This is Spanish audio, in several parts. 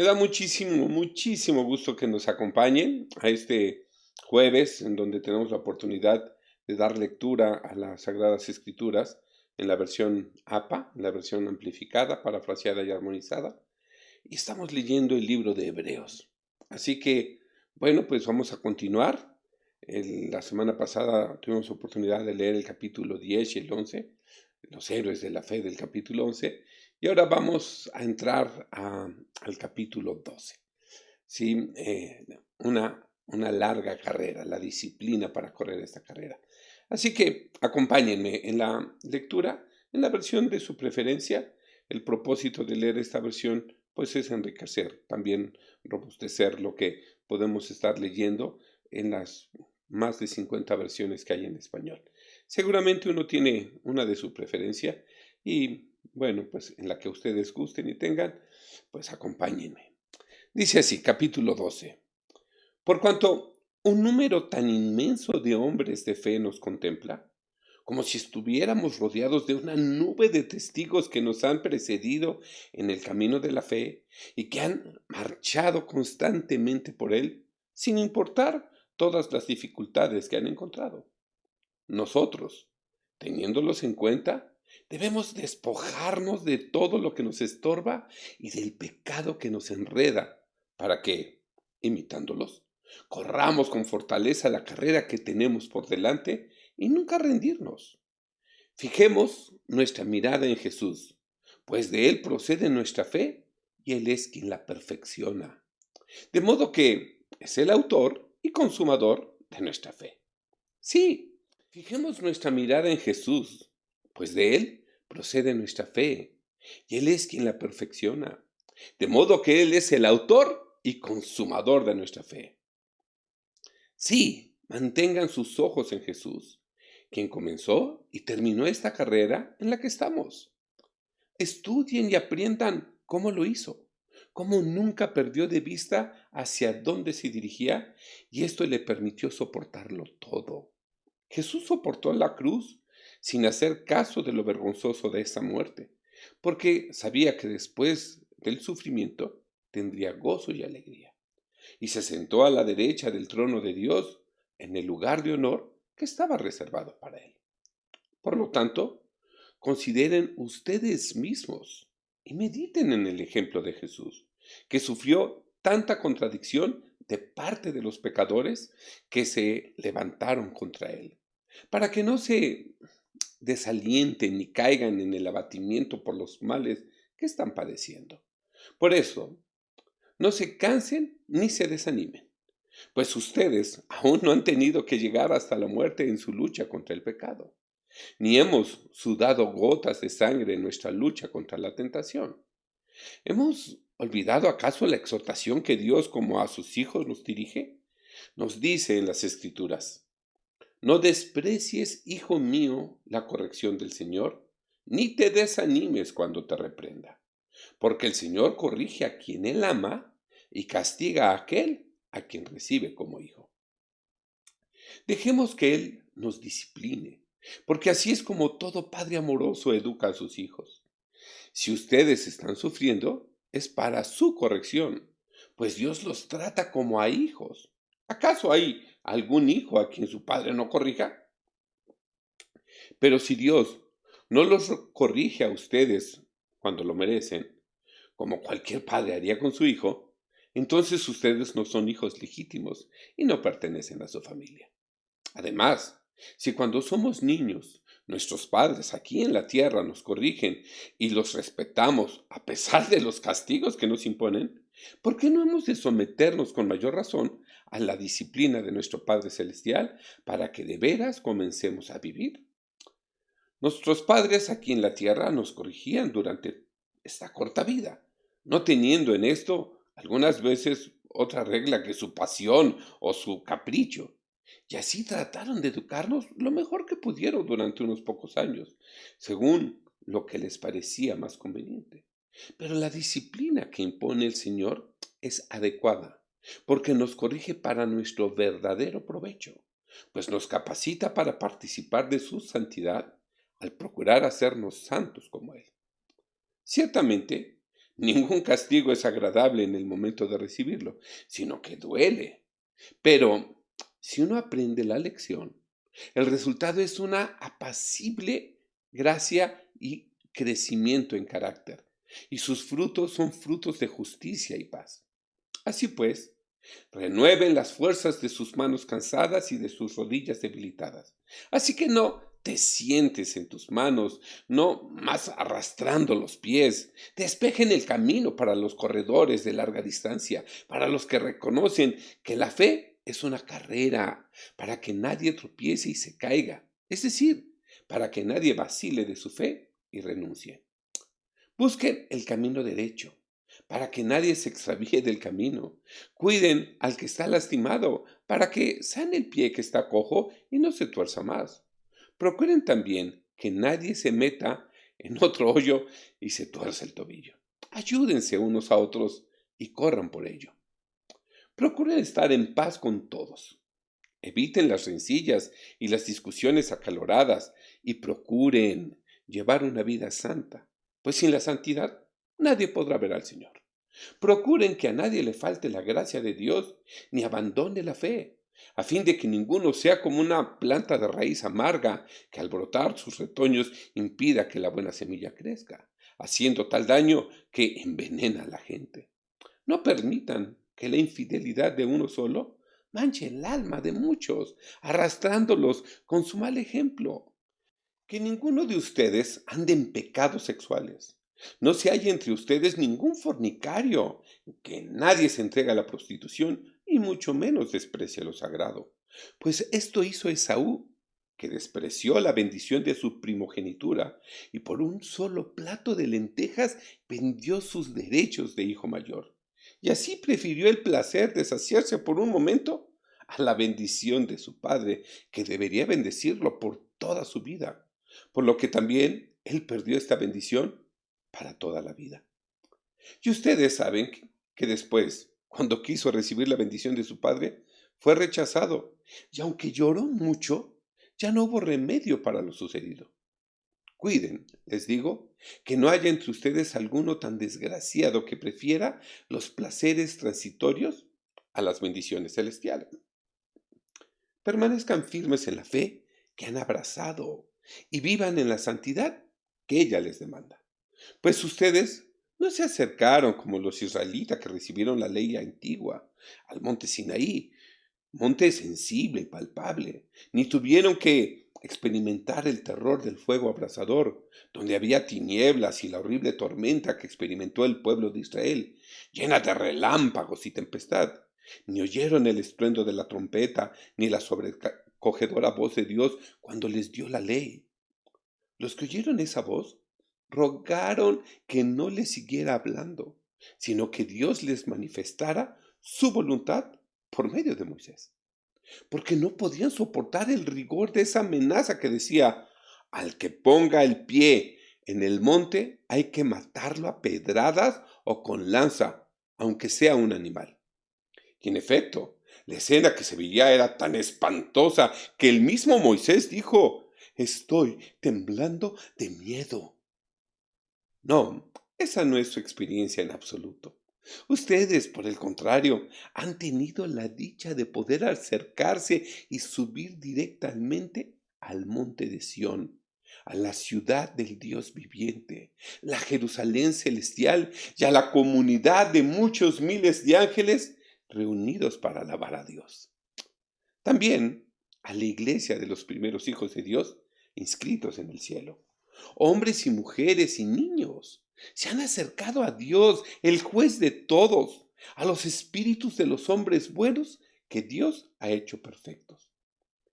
Me da muchísimo, muchísimo gusto que nos acompañen a este jueves en donde tenemos la oportunidad de dar lectura a las Sagradas Escrituras en la versión APA, en la versión amplificada, parafraseada y armonizada. Y estamos leyendo el libro de Hebreos. Así que, bueno, pues vamos a continuar. La semana pasada tuvimos oportunidad de leer el capítulo 10 y el 11, los héroes de la fe del capítulo 11, y ahora vamos a entrar al capítulo 12. ¿Sí? Una larga carrera, la disciplina para correr esta carrera. Así que acompáñenme en la lectura, en la versión de su preferencia. El propósito de leer esta versión, pues, es enriquecer, también robustecer lo que podemos estar leyendo en las más de 50 versiones que hay en español. Seguramente uno tiene una de su preferencia y, bueno, pues en la que ustedes gusten y tengan, pues acompáñenme. Dice así, capítulo 12. Por cuanto un número tan inmenso de hombres de fe nos contempla, como si estuviéramos rodeados de una nube de testigos que nos han precedido en el camino de la fe y que han marchado constantemente por él, sin importar todas las dificultades que han encontrado. Nosotros, teniéndolos en cuenta, debemos despojarnos de todo lo que nos estorba y del pecado que nos enreda, para que, imitándolos, corramos con fortaleza la carrera que tenemos por delante y nunca rendirnos. Fijemos nuestra mirada en Jesús, pues de Él procede nuestra fe y Él es quien la perfecciona. De modo que es el autor y consumador de nuestra fe. Sí, fijemos nuestra mirada en Jesús, pues de Él procede nuestra fe, y Él es quien la perfecciona, de modo que Él es el autor y consumador de nuestra fe. Sí, mantengan sus ojos en Jesús, quien comenzó y terminó esta carrera en la que estamos. Estudien y aprendan cómo lo hizo, cómo nunca perdió de vista hacia dónde se dirigía, y esto le permitió soportarlo todo. Jesús soportó la cruz sin hacer caso de lo vergonzoso de esa muerte, porque sabía que después del sufrimiento tendría gozo y alegría. Y se sentó a la derecha del trono de Dios en el lugar de honor que estaba reservado para él. Por lo tanto, consideren ustedes mismos y mediten en el ejemplo de Jesús, que sufrió tanta contradicción de parte de los pecadores que se levantaron contra él, para que no se desalienten ni caigan en el abatimiento por los males que están padeciendo. Por eso, no se cansen ni se desanimen, pues ustedes aún no han tenido que llegar hasta la muerte en su lucha contra el pecado, ni hemos sudado gotas de sangre en nuestra lucha contra la tentación. ¿Hemos olvidado acaso la exhortación que Dios como a sus hijos nos dirige? Nos dice en las Escrituras: no desprecies, hijo mío, la corrección del Señor, ni te desanimes cuando te reprenda, porque el Señor corrige a quien Él ama y castiga a aquel a quien recibe como hijo. Dejemos que Él nos discipline, porque así es como todo padre amoroso educa a sus hijos. Si ustedes están sufriendo, es para su corrección, pues Dios los trata como a hijos. ¿Acaso hay algún hijo a quien su padre no corrija? Pero si Dios no los corrige a ustedes cuando lo merecen, como cualquier padre haría con su hijo, entonces ustedes no son hijos legítimos y no pertenecen a su familia. Además, si cuando somos niños nuestros padres aquí en la tierra nos corrigen y los respetamos a pesar de los castigos que nos imponen, ¿por qué no hemos de someternos con mayor razón a la disciplina de nuestro Padre Celestial para que de veras comencemos a vivir? Nuestros padres aquí en la tierra nos corrigían durante esta corta vida, no teniendo en esto algunas veces otra regla que su pasión o su capricho. Y así trataron de educarnos lo mejor que pudieron durante unos pocos años, según lo que les parecía más conveniente. Pero la disciplina que impone el Señor es adecuada, porque nos corrige para nuestro verdadero provecho, pues nos capacita para participar de su santidad al procurar hacernos santos como Él. Ciertamente, Ningún castigo es agradable en el momento de recibirlo, sino que duele. Pero si uno aprende la lección, el resultado es una apacible gracia y crecimiento en carácter, y sus frutos son frutos de justicia y paz. Así pues, renueven las fuerzas de sus manos cansadas y de sus rodillas debilitadas. Así que no te sientes en tus manos, no más arrastrando los pies. Despejen el camino para los corredores de larga distancia, para los que reconocen que la fe es una carrera, para que nadie tropiece y se caiga. Es decir, para que nadie vacile de su fe y renuncie. Busquen el camino derecho, para que nadie se extravíe del camino. Cuiden al que está lastimado, para que sane el pie que está cojo y no se tuerza más. Procuren también que nadie se meta en otro hoyo y se tuerza el tobillo. Ayúdense unos a otros y corran por ello. Procuren estar en paz con todos. Eviten las rencillas y las discusiones acaloradas y procuren llevar una vida santa, pues sin la santidad nadie podrá ver al Señor. Procuren que a nadie le falte la gracia de Dios ni abandone la fe, a fin de que ninguno sea como una planta de raíz amarga que al brotar sus retoños impida que la buena semilla crezca, haciendo tal daño que envenena a la gente. No permitan que la infidelidad de uno solo manche el alma de muchos, arrastrándolos con su mal ejemplo. Que ninguno de ustedes ande en pecados sexuales. No se haya entre ustedes ningún fornicario, que nadie se entregue a la prostitución y mucho menos desprecie lo sagrado. Pues esto hizo Esaú, que despreció la bendición de su primogenitura y por un solo plato de lentejas vendió sus derechos de hijo mayor. Y así prefirió el placer de saciarse por un momento a la bendición de su padre, que debería bendecirlo por toda su vida, por lo que también él perdió esta bendición para toda la vida. Y ustedes saben que después, cuando quiso recibir la bendición de su padre, fue rechazado, y aunque lloró mucho, ya no hubo remedio para lo sucedido. Cuiden, les digo, que no haya entre ustedes alguno tan desgraciado que prefiera los placeres transitorios a las bendiciones celestiales. Permanezcan firmes en la fe que han abrazado y vivan en la santidad que ella les demanda. Pues ustedes no se acercaron como los israelitas que recibieron la ley antigua al monte Sinaí, monte sensible y palpable, ni tuvieron que experimentar el terror del fuego abrasador, donde había tinieblas y la horrible tormenta que experimentó el pueblo de Israel, llena de relámpagos y tempestad, ni oyeron el estruendo de la trompeta, ni la sobrecogedora voz de Dios cuando les dio la ley. Los que oyeron esa voz rogaron que no les siguiera hablando, sino que Dios les manifestara su voluntad por medio de Moisés, porque no podían soportar el rigor de esa amenaza que decía: al que ponga el pie en el monte hay que matarlo a pedradas o con lanza, aunque sea un animal. Y en efecto, la escena que se veía era tan espantosa que el mismo Moisés dijo: estoy temblando de miedo. No, esa no es su experiencia en absoluto. Ustedes, por el contrario, han tenido la dicha de poder acercarse y subir directamente al monte de Sión, a la ciudad del Dios viviente, la Jerusalén celestial y a la comunidad de muchos miles de ángeles reunidos para alabar a Dios. También a la iglesia de los primeros hijos de Dios inscritos en el cielo. Hombres y mujeres y niños se han acercado a Dios, el juez de todos, a los espíritus de los hombres buenos que Dios ha hecho perfectos.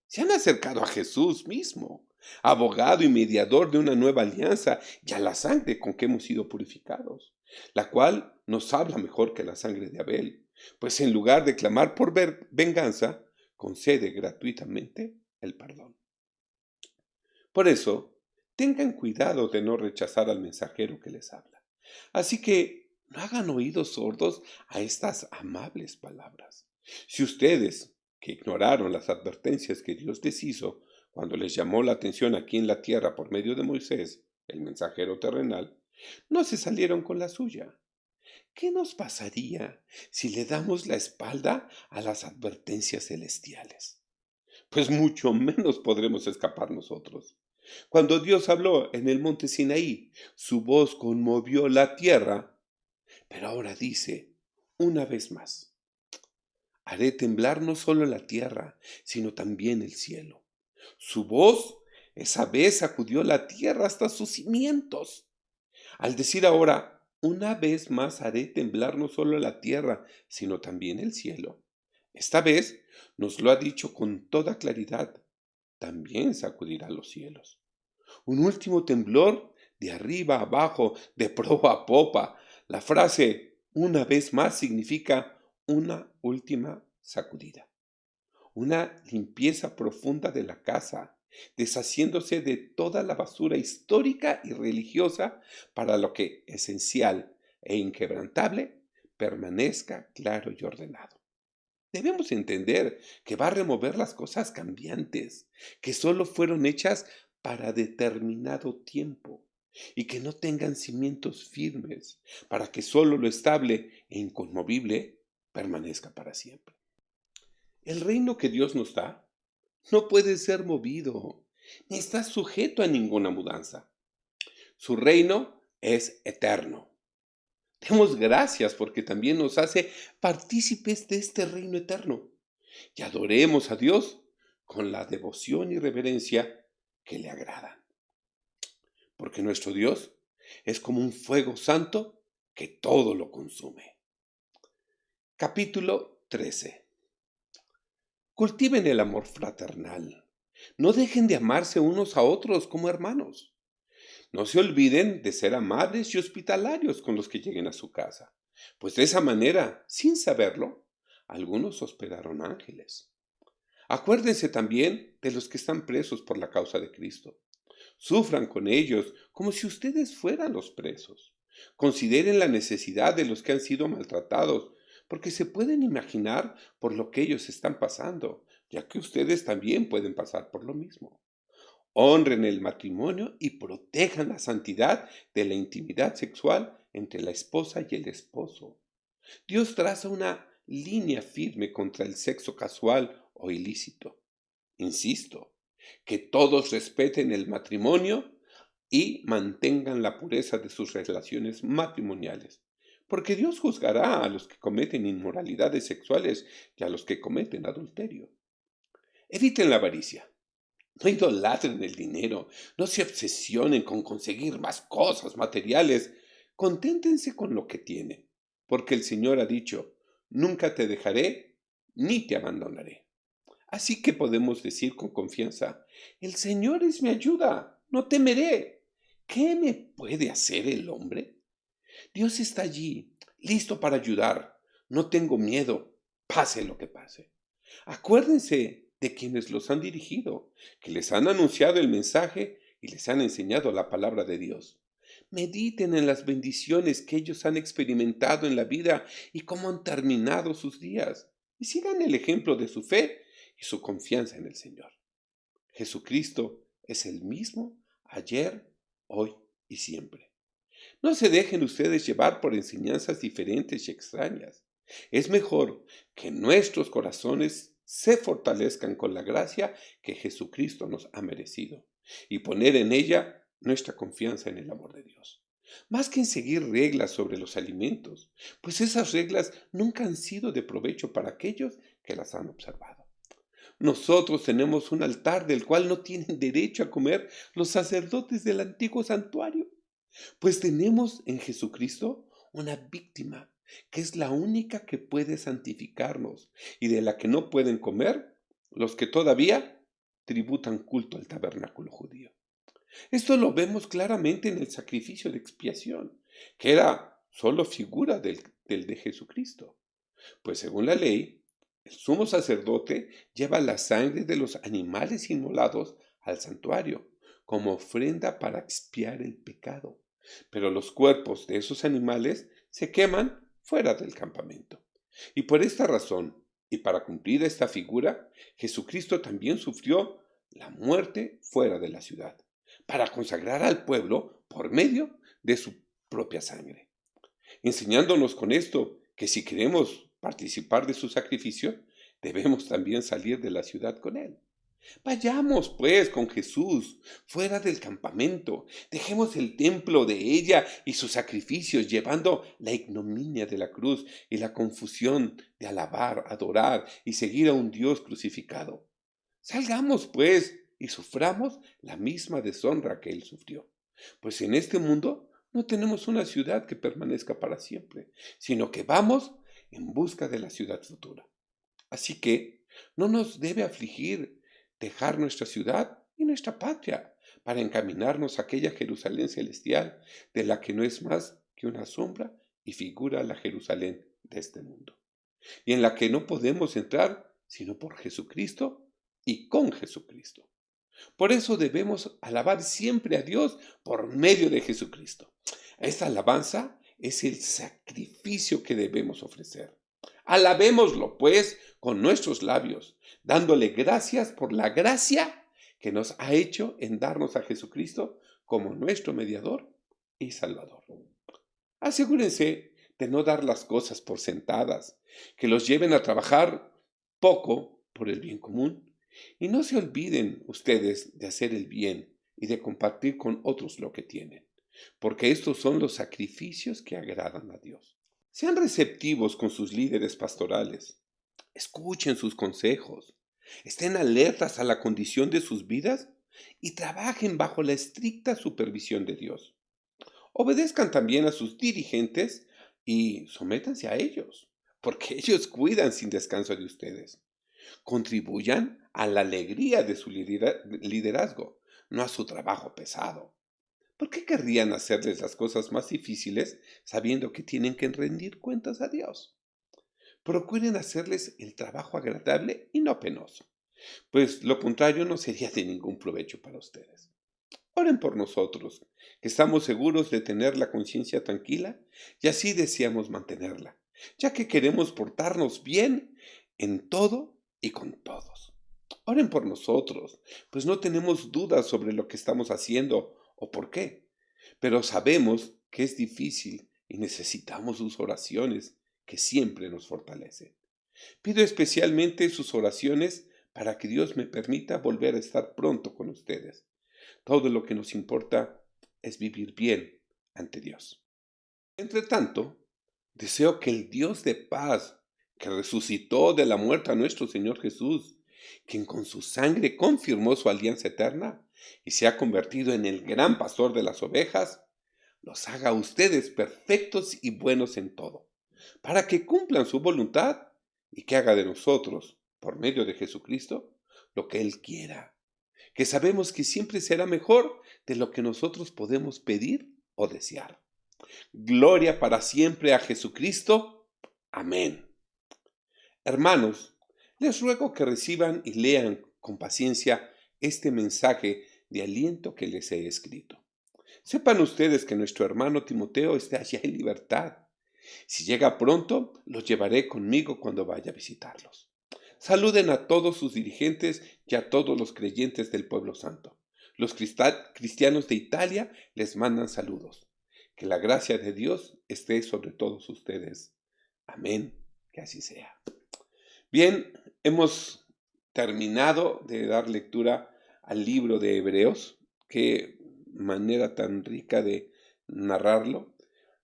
Se han acercado a Jesús mismo, abogado y mediador de una nueva alianza, y a la sangre con que hemos sido purificados, la cual nos habla mejor que la sangre de Abel, pues en lugar de clamar por venganza, concede gratuitamente el perdón. Por eso, tengan cuidado de no rechazar al mensajero que les habla. Así que no hagan oídos sordos a estas amables palabras. Si ustedes, que ignoraron las advertencias que Dios les hizo cuando les llamó la atención aquí en la tierra por medio de Moisés, el mensajero terrenal, no se salieron con la suya, ¿qué nos pasaría si le damos la espalda a las advertencias celestiales? Pues mucho menos podremos escapar nosotros. Cuando Dios habló en el monte Sinaí, su voz conmovió la tierra, pero ahora dice, una vez más, haré temblar no solo la tierra, sino también el cielo. Su voz esa vez sacudió la tierra hasta sus cimientos. Al decir ahora, una vez más haré temblar no solo la tierra, sino también el cielo. Esta vez nos lo ha dicho con toda claridad, también sacudirá los cielos. Un último temblor de arriba a abajo, de proa a popa. La frase una vez más significa una última sacudida, una limpieza profunda de la casa, deshaciéndose de toda la basura histórica y religiosa para lo que esencial e inquebrantable permanezca claro y ordenado. Debemos entender que va a remover las cosas cambiantes, que solo fueron hechas para determinado tiempo y que no tengan cimientos firmes, para que solo lo estable e inconmovible permanezca para siempre. El reino que Dios nos da no puede ser movido, ni está sujeto a ninguna mudanza. Su reino es eterno. Demos gracias porque también nos hace partícipes de este reino eterno y adoremos a Dios con la devoción y reverencia que le agradan. Porque nuestro Dios es como un fuego santo que todo lo consume. Capítulo 13. Cultiven el amor fraternal. No dejen de amarse unos a otros como hermanos. No se olviden de ser amables y hospitalarios con los que lleguen a su casa, pues de esa manera, sin saberlo, algunos hospedaron ángeles. Acuérdense también de los que están presos por la causa de Cristo. Sufran con ellos como si ustedes fueran los presos. Consideren la necesidad de los que han sido maltratados, porque se pueden imaginar por lo que ellos están pasando, ya que ustedes también pueden pasar por lo mismo. Honren el matrimonio y protejan la santidad de la intimidad sexual entre la esposa y el esposo. Dios traza una línea firme contra el sexo casual o ilícito. Insisto, que todos respeten el matrimonio y mantengan la pureza de sus relaciones matrimoniales, porque Dios juzgará a los que cometen inmoralidades sexuales y a los que cometen adulterio. Eviten la avaricia. No idolatren el dinero, no se obsesionen con conseguir más cosas materiales. Conténtense con lo que tienen, porque el Señor ha dicho, nunca te dejaré ni te abandonaré. Así que podemos decir con confianza, el Señor es mi ayuda, no temeré. ¿Qué me puede hacer el hombre? Dios está allí, listo para ayudar. No tengo miedo, pase lo que pase. Acuérdense de quienes los han dirigido, que les han anunciado el mensaje y les han enseñado la palabra de Dios. Mediten en las bendiciones que ellos han experimentado en la vida y cómo han terminado sus días. Y sigan el ejemplo de su fe y su confianza en el Señor. Jesucristo es el mismo ayer, hoy y siempre. No se dejen ustedes llevar por enseñanzas diferentes y extrañas. Es mejor que nuestros corazones se fortalezcan con la gracia que Jesucristo nos ha merecido y poner en ella nuestra confianza en el amor de Dios. Más que en seguir reglas sobre los alimentos, pues esas reglas nunca han sido de provecho para aquellos que las han observado. Nosotros tenemos un altar del cual no tienen derecho a comer los sacerdotes del antiguo santuario. Pues tenemos en Jesucristo una víctima, que es la única que puede santificarnos y de la que no pueden comer los que todavía tributan culto al tabernáculo judío. Esto lo vemos claramente en el sacrificio de expiación, que era solo figura del de Jesucristo. Pues según la ley, el sumo sacerdote lleva la sangre de los animales inmolados al santuario como ofrenda para expiar el pecado. Pero los cuerpos de esos animales se queman fuera del campamento. Y por esta razón, y para cumplir esta figura, Jesucristo también sufrió la muerte fuera de la ciudad, para consagrar al pueblo por medio de su propia sangre. enseñándonos con esto que si queremos participar de su sacrificio, debemos también salir de la ciudad con él. Vayamos, pues, con Jesús, fuera del campamento. Dejemos el templo de ella y sus sacrificios, llevando la ignominia de la cruz y la confusión de alabar, adorar y seguir a un Dios crucificado. Salgamos, pues, y suframos la misma deshonra que él sufrió. Pues en este mundo no tenemos una ciudad que permanezca para siempre, sino que vamos en busca de la ciudad futura. Así que no nos debe afligir dejar nuestra ciudad y nuestra patria para encaminarnos a aquella Jerusalén celestial, de la que no es más que una sombra y figura la Jerusalén de este mundo, y en la que no podemos entrar sino por Jesucristo y con Jesucristo. Por eso debemos alabar siempre a Dios por medio de Jesucristo. Esta alabanza es el sacrificio que debemos ofrecer. Alabémoslo, pues, con nuestros labios, dándole gracias por la gracia que nos ha hecho en darnos a Jesucristo como nuestro mediador y salvador. Asegúrense de no dar las cosas por sentadas, que los lleven a trabajar poco por el bien común. Y no se olviden ustedes de hacer el bien y de compartir con otros lo que tienen, porque estos son los sacrificios que agradan a Dios. Sean receptivos con sus líderes pastorales. Escuchen sus consejos. Estén alertas a la condición de sus vidas y trabajen bajo la estricta supervisión de Dios. Obedezcan también a sus dirigentes y sométanse a ellos, porque ellos cuidan sin descanso de ustedes. Contribuyan a la alegría de su liderazgo, no a su trabajo pesado. ¿Por qué querrían hacerles las cosas más difíciles sabiendo que tienen que rendir cuentas a Dios? Procuren hacerles el trabajo agradable y no penoso, pues lo contrario no sería de ningún provecho para ustedes. Oren por nosotros, que estamos seguros de tener la conciencia tranquila y así deseamos mantenerla, ya que queremos portarnos bien en todo y con todos. Oren por nosotros, pues no tenemos dudas sobre lo que estamos haciendo o por qué, pero sabemos que es difícil y necesitamos sus oraciones que siempre nos fortalecen. Pido especialmente sus oraciones para que Dios me permita volver a estar pronto con ustedes. Todo lo que nos importa es vivir bien ante Dios. Entre tanto, deseo que el Dios de paz, que resucitó de la muerte a nuestro Señor Jesús, quien con su sangre confirmó su alianza eterna y se ha convertido en el gran pastor de las ovejas, los haga a ustedes perfectos y buenos en todo, para que cumplan su voluntad y que haga de nosotros, por medio de Jesucristo, lo que Él quiera, que sabemos que siempre será mejor de lo que nosotros podemos pedir o desear. Gloria para siempre a Jesucristo. Amén. Hermanos, les ruego que reciban y lean con paciencia este mensaje de aliento que les he escrito. Sepan ustedes que nuestro hermano Timoteo está allá en libertad. Si llega pronto, los llevaré conmigo cuando vaya a visitarlos. Saluden a todos sus dirigentes y a todos los creyentes del pueblo santo. Los cristianos de Italia les mandan saludos. Que la gracia de Dios esté sobre todos ustedes. Amén. Que así sea. Bien, hemos terminado de dar lectura al libro de Hebreos. Qué manera tan rica de narrarlo.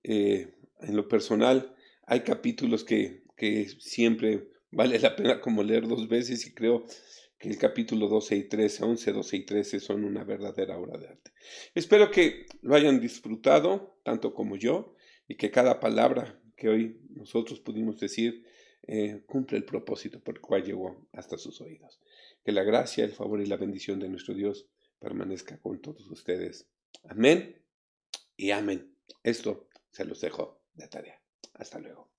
En lo personal, hay capítulos que siempre vale la pena como leer dos veces y creo que el capítulo 12 y 13, 11, 12 y 13 son una verdadera obra de arte. Espero que lo hayan disfrutado tanto como yo y que cada palabra que hoy nosotros pudimos decir cumple el propósito por el cual llegó hasta sus oídos. Que la gracia, el favor y la bendición de nuestro Dios permanezca con todos ustedes. Amén y amén. Esto se los dejo de tarea. Hasta luego.